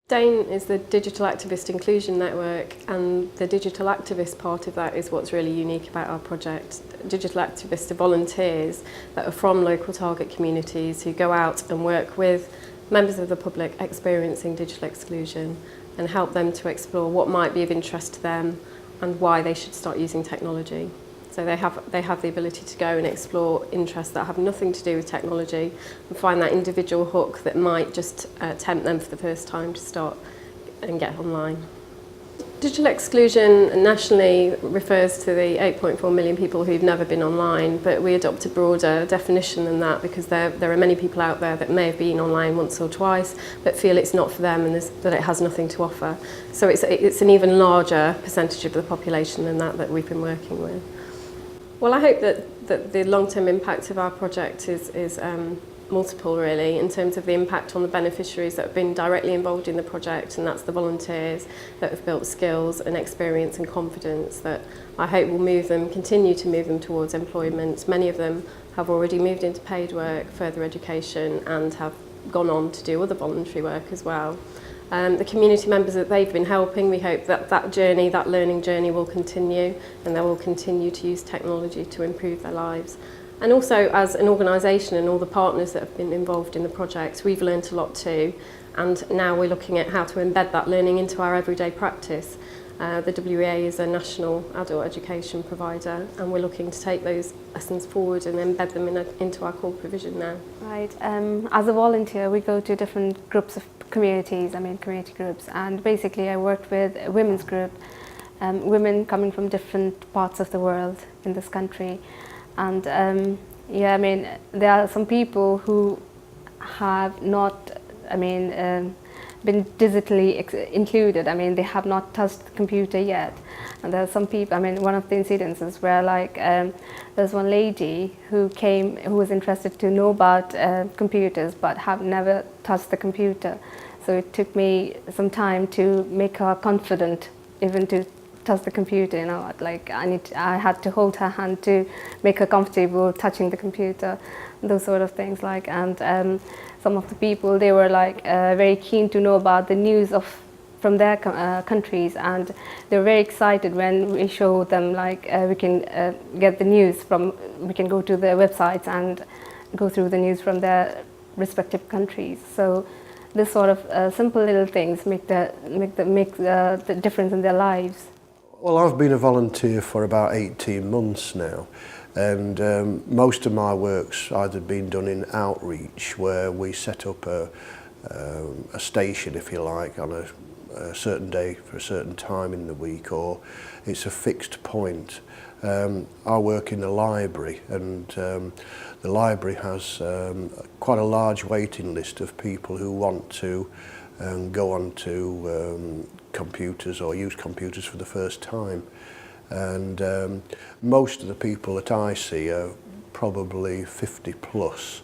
DAIN is the Digital Activist Inclusion Network, and the digital activist part of that is what's really unique about our project. Digital activists are volunteers that are from local target communities who go out and work with members of the public experiencing digital exclusion and help them to explore what might be of interest to them and why they should start using technology. So they have the ability to go and explore interests that have nothing to do with technology and find that individual hook that might just tempt them for the first time to start and get online. Digital exclusion nationally refers to the 8.4 million people who've never been online, but we adopt a broader definition than that because there are many people out there that may have been online once or twice but feel it's not for them and that it has nothing to offer. So it's an even larger percentage of the population than that we've been working with. Well, I hope that the long-term impact of our project is multiple, really, in terms of the impact on the beneficiaries that have been directly involved in the project, and that's the volunteers that have built skills and experience and confidence that I hope will continue to move them towards employment. Many of them have already moved into paid work, further education, and have gone on to do other voluntary work as well. The community members that they've been helping, we hope that learning journey will continue and they will continue to use technology to improve their lives. And also as an organisation and all the partners that have been involved in the project, we've learnt a lot too, and now we're looking at how to embed that learning into our everyday practice. The WEA is a national adult education provider, and we're looking to take those lessons forward and embed them into our core provision now. Right. As a volunteer, we go to different groups of communities, community groups, and basically I worked with a women's group, women coming from different parts of the world in this country. And there are some people who have not, been digitally included. They have not touched the computer yet. And there are some people, one of the incidences where there's one lady who was interested to know about computers but have never touched the computer. So it took me some time to make her confident even to touch the computer, I had to hold her hand to make her comfortable touching the computer, those sort of things. And some of the people, they were very keen to know about the news from their countries, and they were very excited when we showed them we can get the news we can go to their websites and go through the news from their respective countries. So this sort of simple little things make the difference in their lives. Well, I've been a volunteer for about 18 months now, and most of my work's either been done in outreach, where we set up a station, if you like, on a certain day for a certain time in the week, or it's a fixed point. I work in the library, and the library has quite a large waiting list of people who want to go on to computers or use computers for the first time. And most of the people that I see are probably 50 plus,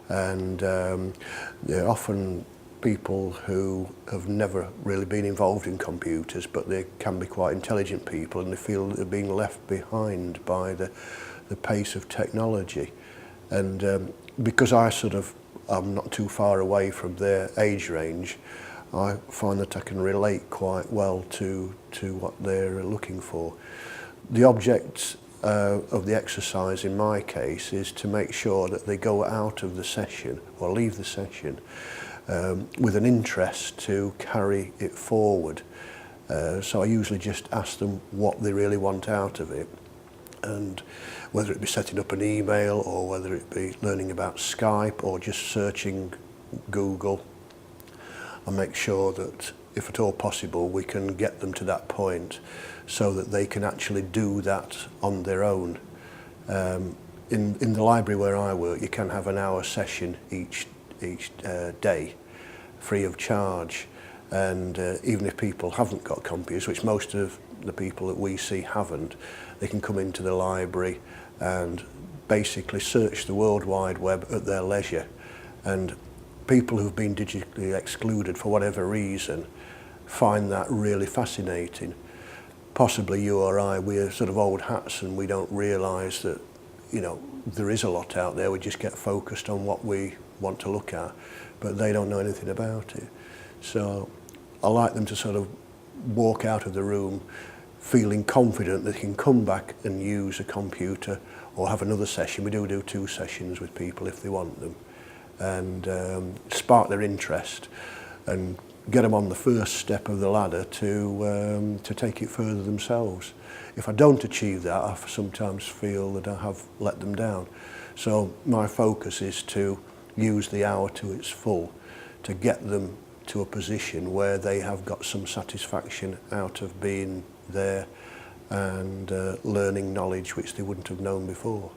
and they're often people who have never really been involved in computers, but they can be quite intelligent people, and they feel that they're being left behind by the pace of technology. And because I'm not too far away from their age range, I find that I can relate quite well to what they're looking for. The object of the exercise in my case is to make sure that they go out of the session or leave the session with an interest to carry it forward. So I usually just ask them what they really want out of it, and whether it be setting up an email or whether it be learning about Skype or just searching Google. I make sure that, if at all possible, we can get them to that point so that they can actually do that on their own. In the library where I work, you can have an hour session each day, free of charge. And even if people haven't got computers, which most of the people that we see haven't, they can come into the library and basically search the World Wide Web at their leisure. And people who've been digitally excluded for whatever reason find that really fascinating. Possibly you or I, we're sort of old hats and we don't realise that, there is a lot out there. We just get focused on what we want to look at, but they don't know anything about it. So I like them to sort of walk out of the room feeling confident that they can come back and use a computer or have another session. We do 2 sessions with people if they want them, and spark their interest and get them on the first step of the ladder to take it further themselves. If I don't achieve that, I sometimes feel that I have let them down. So my focus is to use the hour to its full, to get them to a position where they have got some satisfaction out of being there and learning knowledge which they wouldn't have known before.